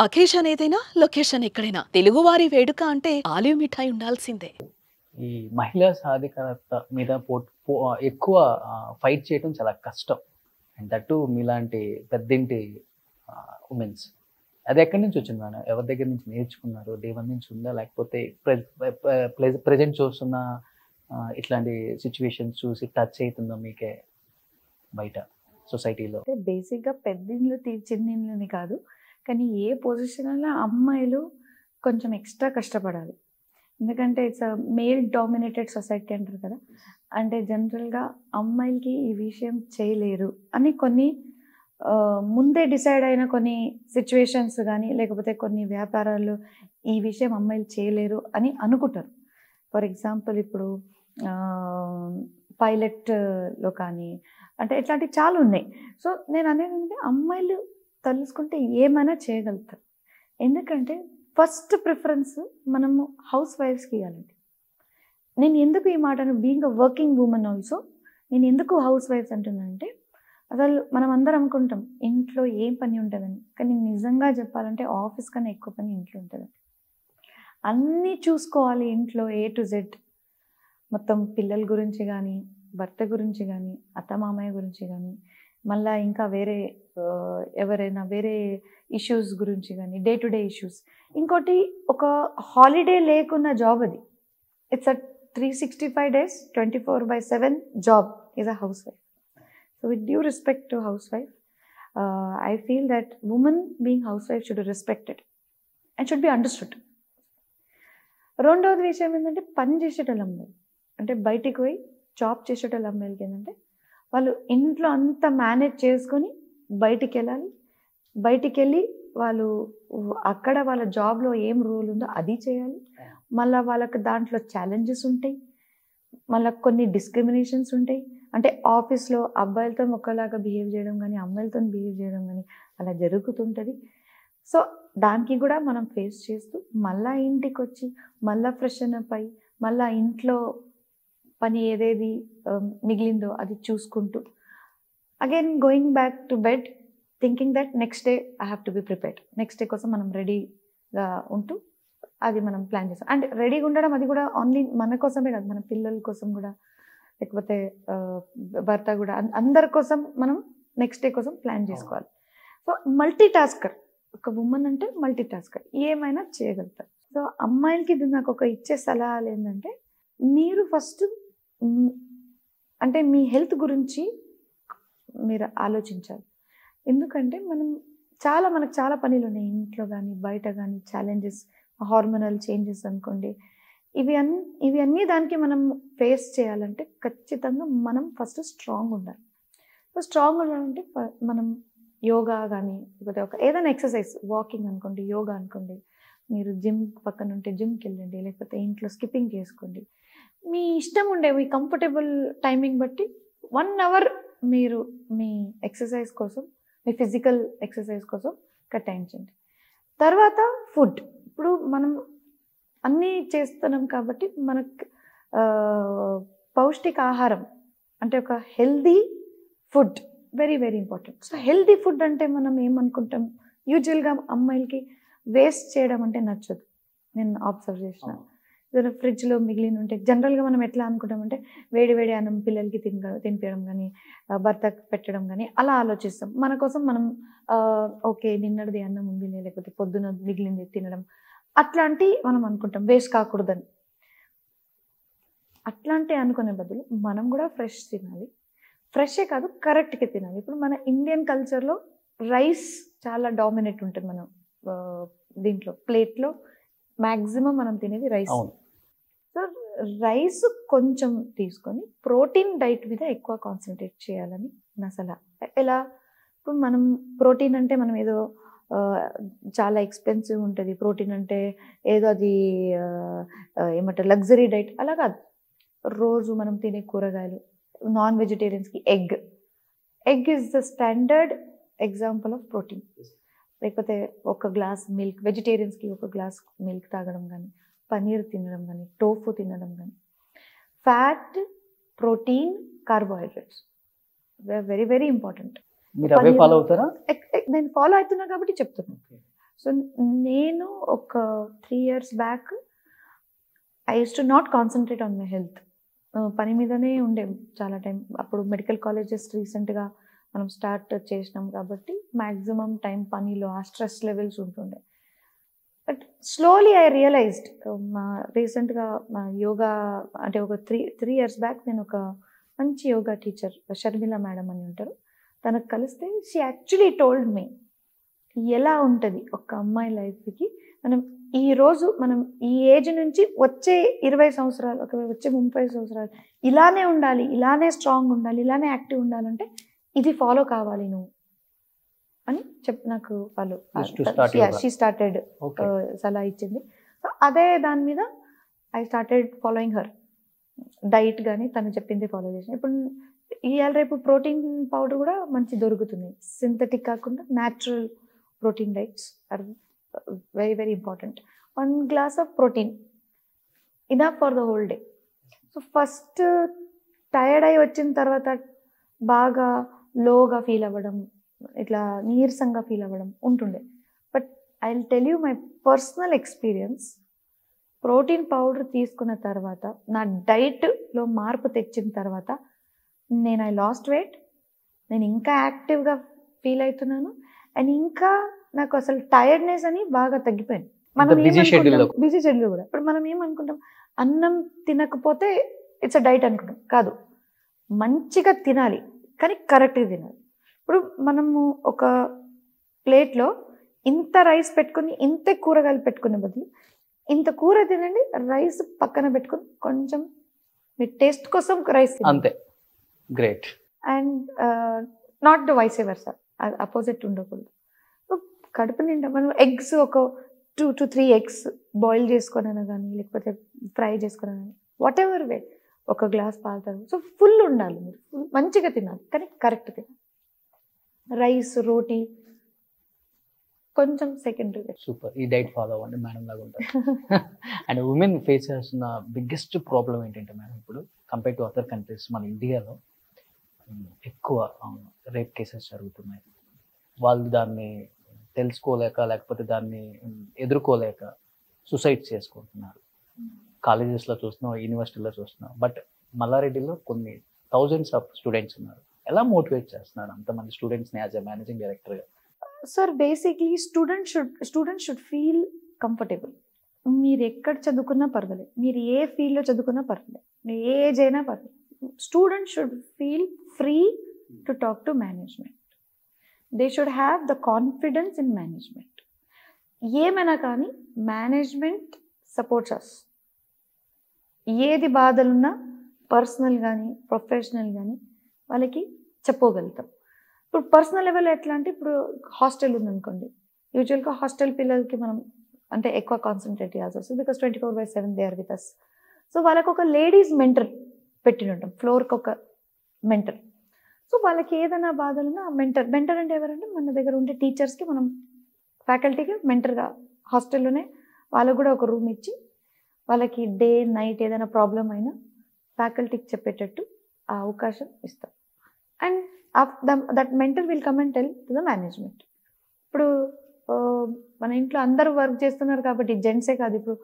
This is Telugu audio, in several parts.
అకేషన్ ఏదైనా లొకేషన్ ఎక్కడైనా తెలుగువారి వేడుక అంటే ఆలివ్ మిఠాయి ఉండాల్సిందే. ఈ మహిళా సాధికారత మీద ఎక్కువ ఫైట్ చేయడం చాలా కష్టం. అండ్ దట్ టూ మీలాంటి పెద్దింటి ఉమెన్స్. అది ఎక్కడి నుంచి వచ్చింది మేడం? ఎవరి దగ్గర నుంచి నేర్చుకున్నారు? డే 1 నుంచి ఉందా? లేకపోతే ప్రెజెంట్ చూస్తున్న ఇట్లాంటి సిట్యుయేషన్స్ చూసి టచ్ అవుతుందా మీకే బయట సొసైటీలో? అంటే బేసిక్‌గా పెద్దిండ్లు చిన్నిండ్లని కాదు. కానీ ఏ పొజిషన్‌లో అమ్మాయిలు కొంచెం ఎక్స్‌ట్రా కష్టపడాలి. ఎందుకంటే ఇట్స్ మేల్ డామినేటెడ్ సొసైటీ అంటారు కదా! అంటే జనరల్‌గా అమ్మాయిలకి ఈ విషయం చేయలేరు అని కొన్ని ముందే డిసైడ్ అయిన కొన్ని సిట్యుయేషన్స్ గానీ, లేకపోతే కొన్ని వ్యాపారాలు ఈ విషయం అమ్మాయిలు చేయలేరు అని అనుకుంటారు. ఫర్ ఎగ్జాంపుల్ ఇప్పుడు పైలట్‌లో కానీ అంటే ఇట్లాంటివి చాలా ఉన్నాయి. సో, నేను అనేదేంటంటే అమ్మాయిలు తలుసుకుంటే ఏమైనా చేయగలుగుతారు. ఎందుకంటే ఫస్ట్ ప్రిఫరెన్స్ మనము హౌస్ వైఫ్స్‌కి ఇయ్యాలండి. నేను ఎందుకు ఈ మాటను being a working woman also నేను ఎందుకు హౌస్ వైఫ్స్ అంటున్నానంటే, అసలు మనం అందరం అనుకుంటాం ఇంట్లో ఏం పని ఉంటదని. కానీ నిజంగా చెప్పాలంటే ఆఫీస్ కన్నా ఎక్కువ పని ఇంట్లో ఉంటదండి. అన్నీ చూసుకోవాలి ఇంట్లో ఏ టు జెడ్. మొత్తం పిల్లల గురించి గానీ, భర్త గురించి గానీ, అత్తమామయ్య గురించి గానీ, మళ్ళా ఇంకా వేరే ఎవరైనా వేరే ఇష్యూస్ గురించి గానీ, డే టు డే ఇష్యూస్. ఇంకోటి ఒక హాలిడే లేకున్న జాబ్ అది. It's 365 days 24/7 job is a house wife. So with due respect to house wife, I feel that woman being house wife should respected and should be understood. రెండవది విషయం ఏంటంటే పని చేసేటోళ్ళు అమ్మాయిలు. అంటే బయటికి పోయి జాబ్ చేసేటోళ్ళు అమ్మాయిలకి ఏంటంటే వాళ్ళు ఇంట్లో అంతా మేనేజ్ చేసుకొని బయటికెళ్ళాలి. బయటికెళ్ళి వాళ్ళు అక్కడ వాళ్ళ జాబ్‌లో ఏం రోల్ ఉందో అది చేయాలి. మళ్ళా వాళ్ళకి దాంట్లో ఛాలెంజెస్ ఉంటాయి. మళ్ళా కొన్ని డిస్క్రిమినేషన్స్ ఉంటాయి. అంటే ఆఫీస్‌లో అబ్బాయిలతో ఒకలాగా బిహేవ్ చేయడం గానీ, అమ్మాయిలతోని బిహేవ్ చేయడం గానీ అలా జరుగుతుంటది. సో, దానికి కూడా మనం ఫేస్ చేస్తూ మళ్ళా ఇంటికొచ్చి, మళ్ళా ఫ్రెషన్ అప్ అయ్యి, మళ్ళా ఇంట్లో పని ఏదేది మిగిలిందో అది చూసుకుంటూ again going back to bed thinking that next day I have to be prepared. Next day కోసం మనం రెడీగా ఉంటూ అది మనం ప్లాన్ చేస్తాం. అండ్ రెడీగా ఉండడం అది కూడా ఓన్లీ మన కోసమే కాదు, మన పిల్లల కోసం కూడా, లేకపోతే భర్త కూడా అందరి కోసం మనం నెక్స్ట్ డే కోసం ప్లాన్ చేసుకోవాలి. So multi tasker. ఒక వుమన్ అంటే మల్టీ టాస్కర్, ఏమైనా చేయగలుగుతారు. సో అమ్మాయిలకి ఇది నాకు ఒక ఇచ్చే సలహాలు ఏంటంటే, మీరు ఫస్ట్ అంటే మీ హెల్త్ గురించి మీరు ఆలోచించాలి. ఎందుకంటే మనకు చాలా పనులు ఉన్నాయి ఇంట్లో కానీ, బయట కానీ, ఛాలెంజెస్, హార్మోనల్ చేంజెస్ అనుకోండి. ఇవి అన్నీ దానికి మనం ఫేస్ చేయాలంటే ఖచ్చితంగా మనం ఫస్ట్ స్ట్రాంగ్ ఉండాలి. సో స్ట్రాంగ్ ఉండాలంటే మనం యోగా కానీ, లేకపోతే ఏదైనా ఎక్సర్సైజ్, వాకింగ్ అనుకోండి, యోగా అనుకోండి, మీరు జిమ్ పక్కన ఉంటే జిమ్కి వెళ్ళండి, లేకపోతే ఇంట్లో స్కిప్పింగ్ చేసుకోండి. మీ ఇష్టం ఉండే మీ కంఫర్టబుల్ టైమింగ్ బట్టి 1 hour మీరు మీ ఎక్సర్సైజ్ కోసం, మీ ఫిజికల్ ఎక్సర్సైజ్ కోసం కేటాయించండి. తర్వాత ఫుడ్. ఇప్పుడు మనం అన్నీ చేస్తున్నాం కాబట్టి మనకు పౌష్టిక ఆహారం అంటే ఒక healthy food very very important. So healthy food అంటే మనం ఏమనుకుంటాం, యూజువల్గా అమ్మాయిలకి వేస్ట్ చేయడం అంటే నచ్చదు. నేను అబ్జర్వ్ చేసిన ఏదైనా ఫ్రిడ్జ్లో మిగిలిన ఉంటే జనరల్గా మనం ఎట్లా అనుకుంటామంటే వేడి వేడి అన్నం పిల్లలకి తినిపించడం కానీ, భర్తకు పెట్టడం కానీ అలా ఆలోచిస్తాం. మన కోసం మనం ఓకే నిన్నటిది అన్నం ఉంది, లేకపోతే పొద్దున మిగిలింది తినడం అట్లాంటి మనం అనుకుంటాం వేస్ట్ కాకూడదని. అట్లాంటి అనుకునే బదులు మనం కూడా ఫ్రెష్ తినాలి. ఫ్రెషే కాదు కరెక్ట్గా తినాలి. ఇప్పుడు మన ఇండియన్ కల్చర్లో రైస్ చాలా డామినేట్ ఉంటుంది. మనం దీంట్లో ప్లేట్లో మ్యాక్సిమం మనం తినేది రైస్. సో రైస్ కొంచెం తీసుకొని ప్రోటీన్ డైట్ మీద ఎక్కువ కాన్సన్ట్రేట్ చేయాలని నా సలహా. ఎలా ఇప్పుడు మనం ప్రోటీన్ అంటే మనం ఏదో చాలా ఎక్స్పెన్సివ్ ఉంటుంది. ప్రోటీన్ అంటే ఏదో అది ఏమంటారు లగ్జరీ డైట్ అలా కాదు. రోజు మనం తినే కూరగాయలు, నాన్ వెజిటేరియన్స్కి egg is the standard example of protein. లేకపోతే ఒక గ్లాస్ మిల్క్, వెజిటేరియన్స్కి ఒక గ్లాస్ మిల్క్ తాగడం కానీ, పనీర్ తినడం కానీ, టోఫు తినడం కానీ. Fat, protein, carbohydrates very very important. మీరు అవే ఫాలో అవుతారా? నేను ఫాలో అవుతున్నా కాబట్టి చెప్తున్నాను. సో నేను ఒక 3 years back I use to not concentrate on my health. పని మీదనే ఉండే చాలా టైం. అప్పుడు మెడికల్ కాలేజెస్ రీసెంట్గా మనం స్టార్ట్ చేసినాం కాబట్టి మ్యాక్సిమం టైం పనిలో ఆ స్ట్రెస్ లెవెల్స్ ఉంటుండే. బట్ స్లోలీ ఐ రియలైజ్డ్ రీసెంట్గా మా యోగా అంటే ఒక త్రీ ఇయర్స్ బ్యాక్ నేను ఒక మంచి యోగా టీచర్ షర్మిల మేడం అని ఉంటారు, తనకు కలిస్తే షీ యాక్చువల్లీ టోల్డ్ మీ ఎలా ఉంటుంది ఒక అమ్మాయి లైఫ్కి. మనం ఈ ఏజ్ నుంచి వచ్చే 20 సంవత్సరాలు వచ్చే 30 సంవత్సరాలు ఇలానే ఉండాలి, ఇలానే స్ట్రాంగ్ ఉండాలి, ఇలానే యాక్టివ్ ఉండాలంటే ఇది ఫాలో కావాలి నువ్వు అని నాకు వాళ్ళు షీ స్టార్టెడ్ సలహా ఇచ్చింది. సో అదే దాని మీద I started following her. Diet కానీ తను చెప్పింది ఫాలో చేసిన. ఇప్పుడు ఇవాళ రేపు ప్రోటీన్ పౌడర్ కూడా మంచి దొరుకుతుంది, సింథటిక్ కాకుండా natural protein diets are very very important. 1 glass of protein enough for the whole day. So first tired అయి వచ్చిన తర్వాత బాగా లోగా ఫీల్ అవ్వడం, ఇట్లా నీరసంగా ఫీల్ అవ్వడం ఉంటుండే. But I will tell you my personal experience. Protein powder తీసుకున్న తర్వాత నా డైట్లో మార్పు తెచ్చిన తర్వాత ఐ లాస్ట్ వెయిట్, నేను ఇంకా యాక్టివ్గా ఫీల్ అవుతున్నాను, అండ్ ఇంకా నాకు అసలు టైర్డ్నెస్ అని బాగా తగ్గిపోయింది. మనం బిజీ షెడ్యూల్ కూడా. ఇప్పుడు మనం ఏమనుకుంటాం, అన్నం తినకపోతే ఇట్స్ అ డైట్ అనుకుంటాం. కాదు, మంచిగా తినాలి కానీ కరెక్ట్గా తినాలి. ఇప్పుడు మనము ఒక ప్లేట్లో ఇంత రైస్ పెట్టుకుని ఇంత కూరగాయలు పెట్టుకునే బదులు ఇంత కూర తినండి, రైస్ పక్కన పెట్టుకుని కొంచెం మీ టేస్ట్ కోసం రైస్ అంతే. Great. And not the vice versa sir, opposite ఉండకూడదు. కడుపు నిండా మనం ఎగ్స్ ఒక 2 to 3 eggs బాయిల్ చేసుకున్నా కానీ లేకపోతే ఫ్రై చేసుకున్నా కానీ వాట్ ఎవర్ వే ఒక గ్లాస్ పాలు తాగు. సో ఫుల్ ఉండాలి, మీరు మంచిగా తినాలి కానీ కరెక్ట్ తినాలి. రైస్ రోటీ కొంచెం సెకండరీ. సూపర్. ఈ డైట్ ఫాలో అవ్వండి మేడం లాగా ఉంటారు. అండ్ ఉమెన్ ఫేస్ చేస్తున్న బిగ్గెస్ట్ ప్రాబ్లం ఏంటంటే మేడం, ఇప్పుడు కంపేర్ టు అదర్ కంట్రీస్ మన ఇండియాలో ఎక్కువ రేప్ కేసెస్ జరుగుతున్నాయి. వాళ్ళు దాన్ని తెలుసుకోలేక లేకపోతే దాన్ని ఎదుర్కోలేక సూసైడ్ చేసుకుంటున్నారు. కాలేజెస్లో చూస్తున్నాం, యూనివర్సిటీలో చూస్తున్నాం. బట్ మల్లారెడ్డిలో కొన్ని థౌజండ్స్ ఆఫ్ స్టూడెంట్స్ ఉన్నారు. ఎలా మోటివేట్ చేస్తున్నారు అంతమంది స్టూడెంట్స్ని యాజ్ ఎ మేనేజింగ్ డైరెక్టర్గా? Sir basically student should feel comfortable. మీరు ఎక్కడ చదువుకున్నా పర్వాలేదు, మీరు ఏ ఫీల్డ్లో చదువుకున్నా పర్వాలేదు, మీరు ఏ ఏజ్ అయినా పర్వాలేదు, student should feel free to talk to management. They should have the confidence in management. ఏమైనా కానీ మేనేజ్మెంట్ సపోర్ట్స్ అస్. ఏది బాధలున్నా పర్సనల్ కానీ ప్రొఫెషనల్ కానీ వాళ్ళకి చెప్పుకోగలుగుతాం. ఇప్పుడు పర్సనల్ లెవెల్ ఎట్లా అంటే, ఇప్పుడు హాస్టల్ ఉందనుకోండి, యూజువల్గా హాస్టల్ పిల్లలకి మనం అంటే ఎక్కువ కాన్సన్ట్రేట్ చేయాల్సి వస్తుంది, because 24/7 they are with us. సో వాళ్ళకి ఒక లేడీస్ మెంటర్ పెట్టిన ఉంటాం, ఫ్లోర్కి ఒక మెంటర్. సో వాళ్ళకి ఏదైనా బాధలున్నా మెంటర్ అంటే ఎవరంటే మన దగ్గర ఉండే టీచర్స్కి మనం ఫ్యాకల్టీకి మెంటర్గా హాస్టల్లోనే వాళ్ళకు కూడా ఒక రూమ్ ఇచ్చి వాళ్ళకి డే నైట్ ఏదైనా ప్రాబ్లం అయినా ఫ్యాకల్టీకి చెప్పేటట్టు ఆ అవకాశం ఇస్తాం. And that mentor will come and tell to the management. ఇప్పుడు మన ఇంట్లో అందరూ వర్క్ చేస్తున్నారు కాబట్టి జెంట్సే కాదు, ఇప్పుడు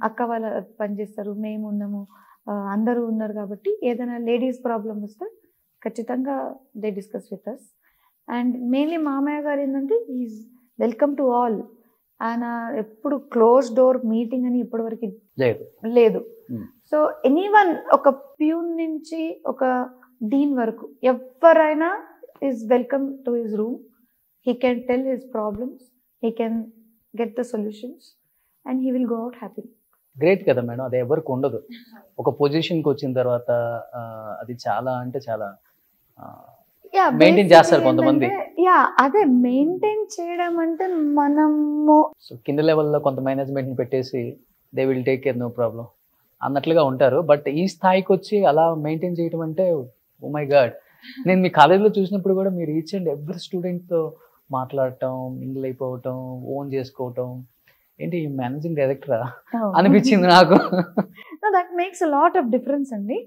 అక్క వాళ్ళ పనిచేస్తారు, మేము ఉన్నాము, అందరూ ఉన్నారు కాబట్టి ఏదైనా లేడీస్ ప్రాబ్లం వస్తే ఖచ్చితంగా they discuss with us. And mainly మామయ్య గారు ఏంటంటే ఈజ్ వెల్కమ్ టు ఆల్. ఆయన ఎప్పుడు క్లోజ్ డోర్ మీటింగ్ అని ఇప్పటివరకు లేదు. సో ఎనీవన్, ఒక ప్యూన్ నుంచి ఒక డీన్ వరకు ఎవరైనా is welcome to his room. He can tell his problems, he can get the solutions and he will go out happy. Great కదా మేడం, అది ఎవరికి ఉండదు. ఒక పొజిషన్కి వచ్చిన తర్వాత అది చాలా అంటే చాలా మెయింటైన్ చేస్తారు కొంతమంది. అదే మెయింటైన్ చేయడం అంటే మనము కింద లెవెల్లో కొంత మేనేజ్మెంట్ని పెట్టేసి they will take care, no problem అన్నట్లుగా ఉంటారు. బట్ ఈ స్థాయికి వచ్చి అలా మెయింటైన్ చేయడం అంటే ఓ మై గాడ్. నేను మీ కాలేజీలో చూసినప్పుడు కూడా మీరు ఈచ్ అండ్ ఎవ్రీ స్టూడెంట్తో మాట్లాడటం, మింగిల్ అయిపోవటం, ఓన్ చేసుకోవటం, ఏంటి మేనేజింగ్ డైరెక్టరా అనిపించింది నాకు. That makes a lot of difference అండి.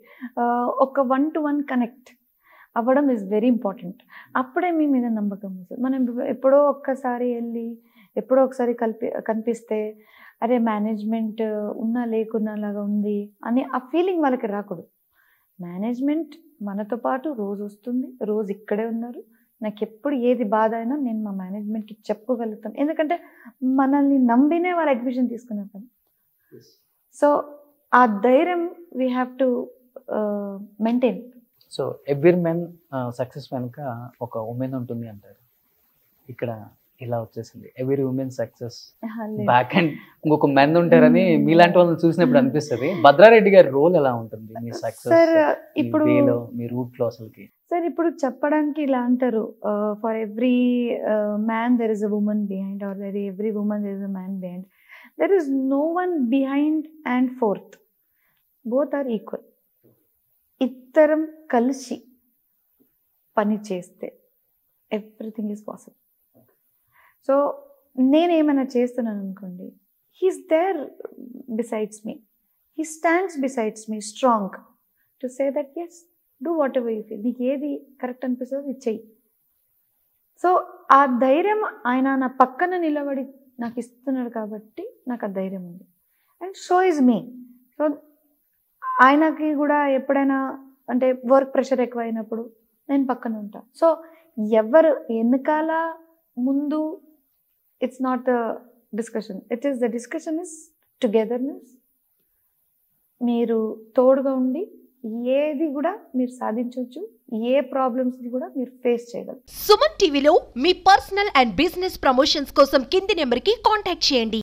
ఒక 1-to-1 కనెక్ట్ అవ్వడం ఈజ్ వెరీ ఇంపార్టెంట్. అప్పుడే మీ మీద నమ్మకం వస్తుంది. మనం ఎప్పుడో ఒక్కసారి వెళ్ళి ఎప్పుడో ఒకసారి కనిపిస్తే అరే మేనేజ్మెంట్ ఉన్నా లేకున్నా లాగా ఉంది అని ఆ ఫీలింగ్ వాళ్ళకి రాకూడదు. మేనేజ్మెంట్ మనతో పాటు రోజు వస్తుంది, రోజు ఇక్కడే ఉన్నారు. నాకు ఎప్పుడు ఏది బాధ అయినా నేను మా మేనేజ్మెంట్కి చెప్పగలుగుతాను, ఎందుకంటే మనల్ని నమ్మినే వాళ్ళు అడ్మిషన్ తీసుకున్నారు కదా. సో ఆ ధైర్యం we have to maintain. So every men success వెనుక ఒక ఉమెన్ ఉంటుంది అంటారు. ఇక్కడ ఇలా వచ్చేసింది every women success back and ఇంకొక మెన్ ఉంటారని మీలాంటి వాళ్ళని చూసినప్పుడు అనిపిస్తుంది. భద్రారెడ్డి గారి రోల్ ఎలా ఉంటుంది మీ సక్సెస్ ఇప్పుడు మీ రూట్ లో అసలుకి? సార్ ఇప్పుడు చెప్పడానికి ఇలా అంటారు, for every man there is a woman behind, or every woman there is a man behind. There is no one behind and forth, both are equal. ఇద్దరం కలిసి పని చేస్తే ఎవ్రీథింగ్ ఈజ్ పాసిబుల్. సో నేనేమైనా చేస్తున్నాను అనుకోండి, he's there besides me, he stands besides me strong to say that yes do whatever you feel, నీకు ఏది కరెక్ట్ అనిపిస్తుందో ఇది చెయ్యి. సో ఆ ధైర్యం ఆయన నా పక్కన నిలబడి నాకు ఇస్తున్నాడు కాబట్టి నాకు ఆ ధైర్యం ఉంది. And so is me. So ఆయనకి కూడా ఎప్పుడైనా అంటే వర్క్ ప్రెషర్ ఎక్కువ అయినప్పుడు నేను పక్కన ఉంటాను. సో ఎవరు వెనకాల ముందు it's not the discussion, it is the discussion is togetherness. మీరు తోడుగా ఉండి ఏది కూడా మీరు సాధించవచ్చు, ఏ ప్రాబ్లమ్స్ కూడా మీరు ఫేస్ చేయగలరు. సుమన్ టీవీలో మీ పర్సనల్ అండ్ బిజినెస్ ప్రమోషన్స్ కోసం కింది నెంబర్కి కాంటాక్ట్ చేయండి.